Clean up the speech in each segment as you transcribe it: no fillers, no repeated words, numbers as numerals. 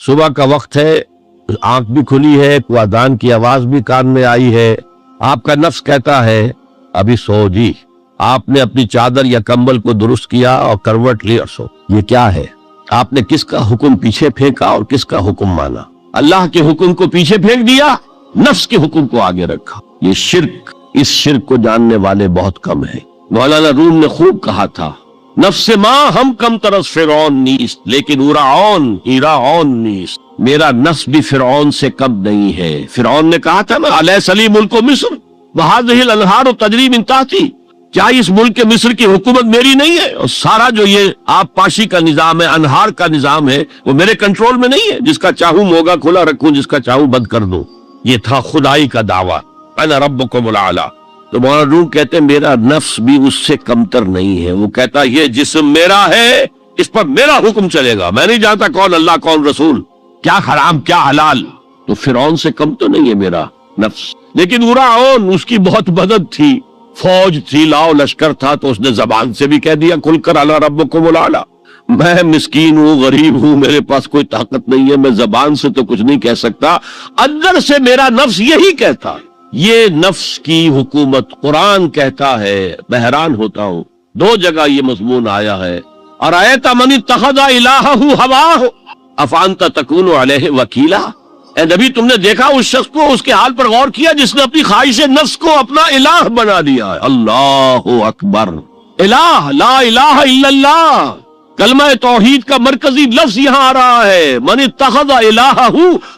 صبح کا وقت ہے، آنکھ بھی کھلی ہے، کوئی اذان کی آواز بھی کان میں آئی ہے، آپ کا نفس کہتا ہے ابھی سو جی۔ آپ نے اپنی چادر یا کمبل کو درست کیا اور کروٹ لی اور سو۔ یہ کیا ہے؟ آپ نے کس کا حکم پیچھے پھینکا اور کس کا حکم مانا؟ اللہ کے حکم کو پیچھے پھینک دیا، نفس کے حکم کو آگے رکھا۔ یہ شرک، اس شرک کو جاننے والے بہت کم ہیں۔ مولانا روم نے خوب کہا تھا، نفس ماں ہم کم ترس فرعون نیست لیکن ایراون نیست۔ میرا نفس بھی فرعون سے کم نہیں ہے۔ فرعون نے کہا تھا نا الیس لی ملک مصر وہذہ الانہار تجری من تحتی، کیا اس ملک مصر کی حکومت میری نہیں ہے؟ اور سارا جو یہ آب پاشی کا نظام ہے، انہار کا نظام ہے، وہ میرے کنٹرول میں نہیں ہے؟ جس کا چاہوں موگا کھلا رکھوں، جس کا چاہوں بند کر دوں۔ یہ تھا خدائی کا دعویٰ، انا ربکم الاعلی۔ تو مولانا روم کہتے ہیں میرا نفس بھی اس سے کمتر نہیں ہے۔ وہ کہتا یہ جسم میرا ہے، اس پر میرا حکم چلے گا، میں نہیں جانتا کون اللہ کون رسول، کیا حرام کیا حلال۔ تو فرعون سے کم تو نہیں ہے میرا نفس، لیکن فرعون اس کی بہت مدد تھی، فوج تھی، لاؤ لشکر تھا، تو اس نے زبان سے بھی کہہ دیا کھل کر الا ربکم الاعلی۔ میں مسکین ہوں، غریب ہوں، میرے پاس کوئی طاقت نہیں ہے، میں زبان سے تو کچھ نہیں کہہ سکتا، اندر سے میرا نفس یہی کہتا۔ یہ نفس کی حکومت قرآن کہتا ہے، میں حیران ہوتا ہوں، دو جگہ یہ مضمون آیا ہے، ارأیت من اتخذ الہہ ہواہ افانت تکون علیہ وکیلا۔ اے نبی تم نے دیکھا اس شخص کو، اس کے حال پر غور کیا جس نے اپنی خواہش نفس کو اپنا الہ بنا لیا ہے۔ اللہ اکبر، الہ لا الہ الا اللہ، کلمہ توحید کا مرکزی لفظ یہاں آ رہا ہے، من اتخذ الہہ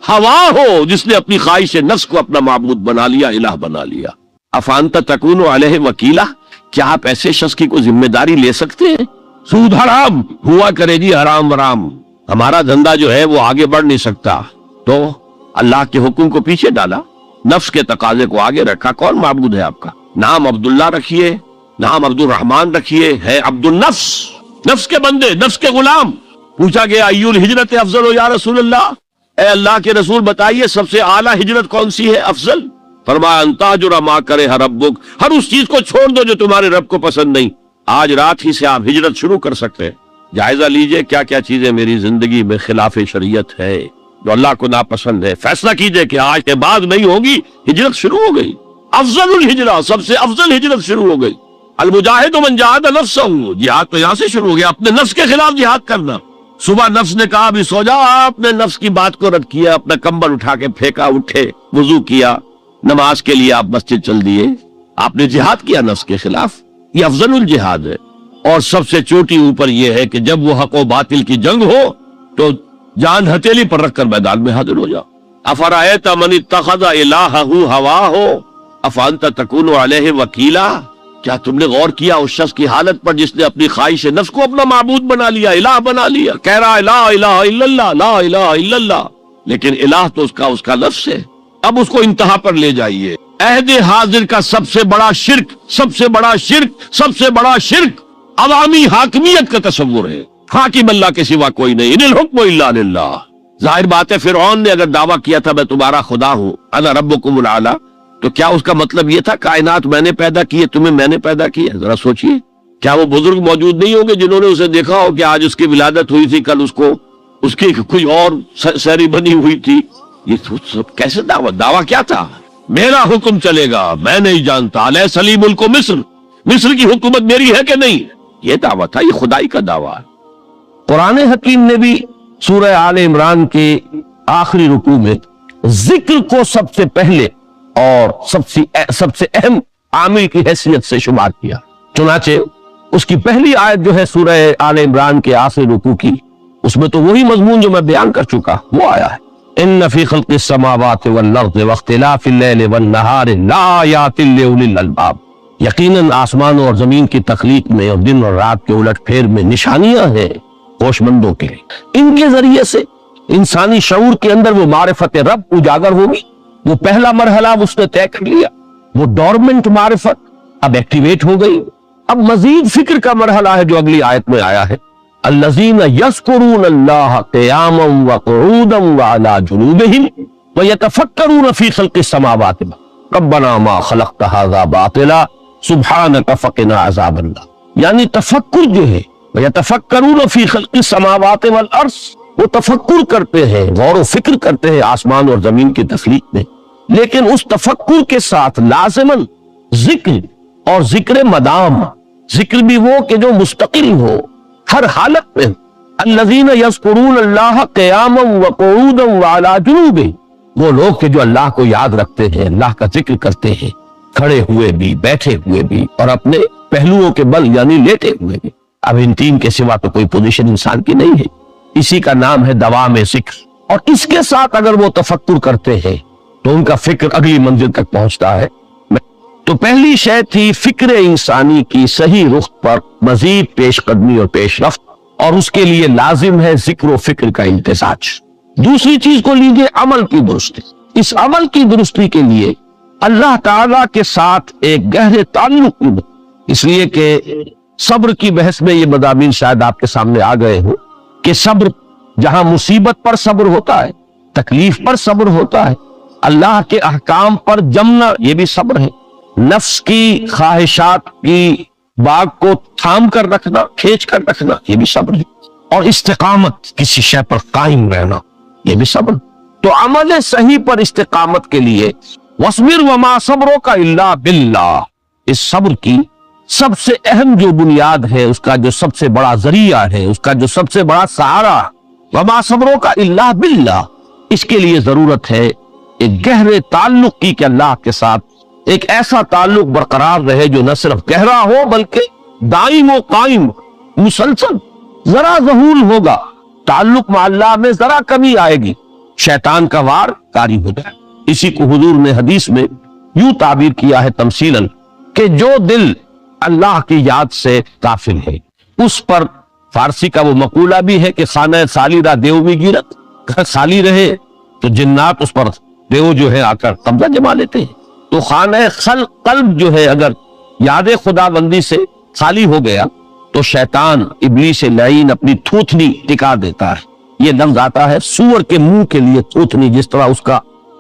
ہواہ، جس نے اپنی خواہش نفس کو اپنا معبود بنا لیا، الہ بنا لیا۔ افانت تکون علیہ وکیلا، کیا آپ ایسے شخص کی کوئی ذمہ داری لے سکتے ہیں؟ سود حرام ہوا کرے جی، حرام حرام، ہمارا دھندا جو ہے وہ آگے بڑھ نہیں سکتا، تو اللہ کے حکم کو پیچھے ڈالا، نفس کے تقاضے کو آگے رکھا۔ کون معبود ہے آپ کا؟ نام عبداللہ رکھیے، نام عبد الرحمن رکھیے، ہے عبد النفس، نفس کے بندے، نفس کے غلام۔ پوچھا گیا ایو الہجرت افضل یا رسول اللہ، اے اللہ کے رسول بتائیے سب سے اعلیٰ ہجرت کون سی ہے، افضل؟ فرمایا ان تہجر ما کرہ ربک، ہر اس چیز کو چھوڑ دو جو تمہارے رب کو پسند نہیں۔ آج رات ہی سے آپ ہجرت شروع کر سکتے ہیں، جائزہ لیجئے کیا کیا چیزیں میری زندگی میں خلاف شریعت ہے، جو اللہ کو ناپسند ہے، فیصلہ کیجئے کہ آج کے بعد نہیں ہوگی، ہجرت شروع ہو گئی۔ افضل الہجرہ، سب سے افضل ہجرت شروع ہو گئی۔ المجاہد من جاہد نفسہ، جہاد تو یہاں سے شروع ہو گیا، اپنے نفس کے خلاف جہاد کرنا۔ صبح نفس نے کہا ابھی سو جا، آپ نے نفس کی بات کو رد کیا، اپنا کمبل اٹھا کے پھینکا، اٹھے، وضو کیا، نماز کے لیے آپ مسجد چل دیے، آپ نے جہاد کیا نفس کے خلاف۔ یہ افضل الجہاد ہے، اور سب سے چوٹی اوپر یہ ہے کہ جب وہ حق و باطل کی جنگ ہو تو جان ہتھیلی پر رکھ کر میدان میں حاضر ہو جاؤ۔ افرأیت من اتخذ الہہ ہواہ افانت تکون علیہ وکیلا، کیا تم نے غور کیا اس شخص کی حالت پر جس نے اپنی خواہش نفس کو اپنا معبود بنا لیا، الہ بنا لیا، کہہ رہا ہے لا الہ الا اللہ، لا الہ الا اللہ، لیکن الہ تو اس کا نفس ہے۔ اب اس کو انتہا پر لے جائیے۔ عہد حاضر کا سب سے بڑا شرک، سب سے بڑا شرک، سب سے بڑا شرک عوامی حاکمیت کا تصور ہے، حاکم اللہ کے سوا کوئی نہیں، ان الحکم الا للہ۔ ظاہر بات ہے فرعون نے اگر دعویٰ کیا تھا میں تمہارا خدا ہوں، انا ربکم الاعلی، تو کیا اس کا مطلب یہ تھا کائنات میں نے پیدا کی ہے، تمہیں میں نے پیدا کیا؟ ذرا سوچئے، کیا وہ بزرگ موجود نہیں ہوں گے جنہوں نے اسے دیکھا ہو کہ آج اس کی ولادت ہوئی تھی، کل اس کی کوئی اور سیری بنی ہوئی تھی؟ یہ سب کیسے دعویٰ کیا تھا؟ میرا حکم چلے گا، میں نہیں جانتا، الیس لی ملک مصر، مصر کی حکومت میری ہے کہ نہیں؟ یہ دعویٰ تھا، یہ خدائی کا دعویٰ ہے۔ قرآن حکیم نے بھی سورہ آل عمران کے آخری رکوع میں ذکر کو سب سے پہلے اور سب سے اہم عامل کی حیثیت سے شمار کیا۔ چنانچہ اس کی پہلی آیت جو ہے سورہ آل عمران کے آخری رکوع کی، اس میں تو وہی مضمون جو میں بیان کر چکا وہ آیا ہے، ان فی خلق السماوات والارض واختلاف اللیل والنہار لآیات لأولی الالباب، یقیناً آسمانوں اور زمین کی تخلیق میں اور دن اور رات کے الٹ پھیر میں نشانیاں ہیں ہوش مندوں کے لیے۔ ان کے ذریعے سے انسانی شعور کے اندر وہ معرفت رب اجاگر ہوگی، وہ پہلا مرحلہ اس نے طے کر لیا، وہ ڈورمنٹ معرفت اب ایکٹیویٹ ہو گئی۔ اب مزید فکر کا مرحلہ ہے جو اگلی آیت میں آیا ہے، الذین یذکرون اللہ قیاما وقعودا وعلی جنوبہم ویتفکرون فی خلق السماوات ربنا ما خلقت ھذا باطلا سبحانک فقنا عذاب النار، یعنی تفکر جو ہے ویتفکرون فی خلق السماوات والارض وہ تفکر کرتے ہیں، غور و فکر کرتے ہیں آسمان اور زمین کی تخلیق میں، لیکن اس تفکر کے ساتھ لازماً ذکر اور ذکر مدام، ذکر بھی وہ کہ جو مستقل ہو ہر حالت میں۔ الذین یذکرون اللہ قیاما وقعودا وعلی جنوبہم، وہ لوگ کہ جو اللہ کو یاد رکھتے ہیں، اللہ کا ذکر کرتے ہیں، کھڑے ہوئے بھی، بیٹھے ہوئے بھی، اور اپنے پہلوؤں کے بل یعنی لیٹے ہوئے بھی۔ اب ان تین کے سوا تو کوئی پوزیشن انسان کی نہیں ہے، اسی کا نام ہے دوام ذکر۔ اور اس کے ساتھ اگر وہ تفکر کرتے ہیں تو ان کا فکر اگلی منزل تک پہنچتا ہے۔ تو پہلی شے تھی فکر انسانی کی صحیح رخ پر مزید پیش قدمی اور پیش رفت، اور اس کے لیے لازم ہے ذکر و فکر کا امتزاج۔ دوسری چیز کو لیجئے عمل کی درستی۔ اس عمل کی درستی کے لیے اللہ تعالیٰ کے ساتھ ایک گہرے تعلق کی، اس لیے کہ صبر کی بحث میں یہ مضامین شاید آپ کے سامنے آ گئے ہوں کہ صبر، جہاں مصیبت پر صبر ہوتا ہے، تکلیف پر صبر ہوتا ہے، اللہ کے احکام پر جمنا یہ بھی صبر ہے، نفس کی خواہشات کی باغ کو تھام کر رکھنا، کھینچ کر رکھنا یہ بھی صبر ہے، اور استقامت کسی شے پر قائم رہنا یہ بھی صبر۔ تو عمل صحیح پر استقامت کے لیے وَاصْبِرْ وَمَا صَبْرُكَ إِلَّا بِاللَّهِ، اس صبر کی سب سے اہم جو بنیاد ہے، اس کا جو سب سے بڑا ذریعہ ہے، اس کا جو سب سے بڑا سہارا، وَمَا صَبْرُكَ إِلَّا بِاللَّهِ، اس کے لیے ضرورت ہے ایک گہرے تعلق کی کہ اللہ کے ساتھ ایک ایسا تعلق برقرار رہے جو نہ صرف گہرا ہو بلکہ دائم و قائم، مسلسل۔ ذرا ظہول ہوگا تعلق مع اللہ میں، ذرا کمی آئے گی، شیطان کا وار کاری ہو جائے۔ اسی کو حضور نے حدیث میں یوں تعبیر کیا ہے تمثیلاً کہ جو دل اللہ کی یاد سے غافل ہے اس پر، فارسی کا وہ مقولہ بھی ہے کہ خانہ سالی را دیو بھی گیرت، گھر خالی رہے تو جنات اس پر دیو جو ہے آ کر قبضہ جما لیتے ہیں۔ تو خانہ قلب جو ہے اگر یاد خدا بندی سے خالی ہو گیا تو شیطان ابلیس لعین اپنی تھوتنی ٹکا دیتا ہے۔ یہ لفظ آتا ہے سور کے منہ کے لیے تھوتنی، جس طرح اس کا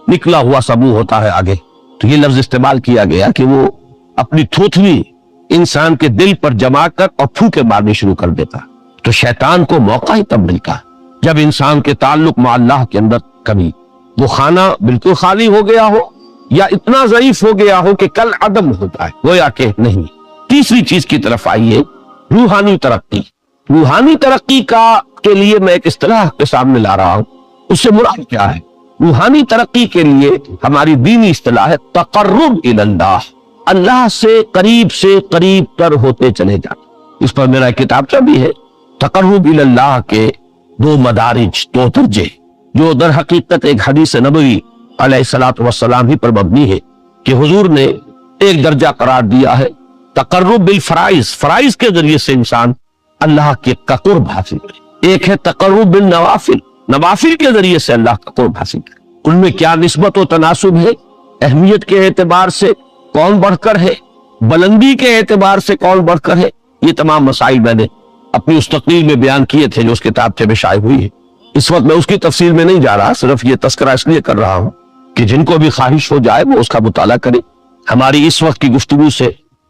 نکلا ہوا سبو ہوتا ہے آگے، تو یہ لفظ استعمال کیا گیا کہ وہ اپنی تھوتنی انسان کے دل پر جما کر اور پھوکے مارنی شروع کر دیتا۔ تو شیطان کو موقع ہی تب ملتا ہے جب انسان کے تعلق مع اللہ کے اندر کمی، وہ خانہ بالکل خالی ہو گیا ہو یا اتنا ضعیف ہو گیا ہو کہ کل عدم ہوتا ہے، گویا کہ نہیں۔ تیسری چیز کی طرف آئیے، روحانی ترقی۔ روحانی ترقی کے لیے میں ایک اصطلاح کے سامنے لا رہا ہوں، اس سے مراد کیا ہے؟ روحانی ترقی کے لیے ہماری دینی اصطلاح ہے تقرب الی اللہ، اللہ سے قریب تر ہوتے چلے جانا۔ اس پر میرا ایک کتابچہ بھی ہے، تقرب الی اللہ کے دو مدارج، دو درجے، جو در حقیقت ایک حدیث نبوی علیہ الصلوۃ والسلام ہی پر مبنی ہے کہ حضور نے ایک درجہ قرار دیا ہے تقرب بالفرائض، فرائض کے ذریعے سے انسان اللہ کے قرب حاصل کرے۔ ایک ہے تقرب بالنوافل، نوافل کے ذریعے سے اللہ کا قرب حاصل کرے۔ ان میں کیا نسبت و تناسب ہے، اہمیت کے اعتبار سے کون بڑھ کر ہے، بلندی کے اعتبار سے کون بڑھ کر ہے، یہ تمام مسائل میں نے اپنی اس تقریر میں بیان کیے تھے جو اس کتاب میں شائع ہوئی ہے۔ اس وقت میں اس کی تفصیل میں نہیں جا رہا، صرف یہ تذکرہ اس لیے کر رہا ہوں کہ جن کو بھی خواہش ہو جائے وہ اس کا مطالعہ کرے۔ ہماری اس وقت کی گفتگو سے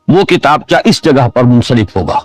وہ کتابچہ اس جگہ پر منسلک ہوگا۔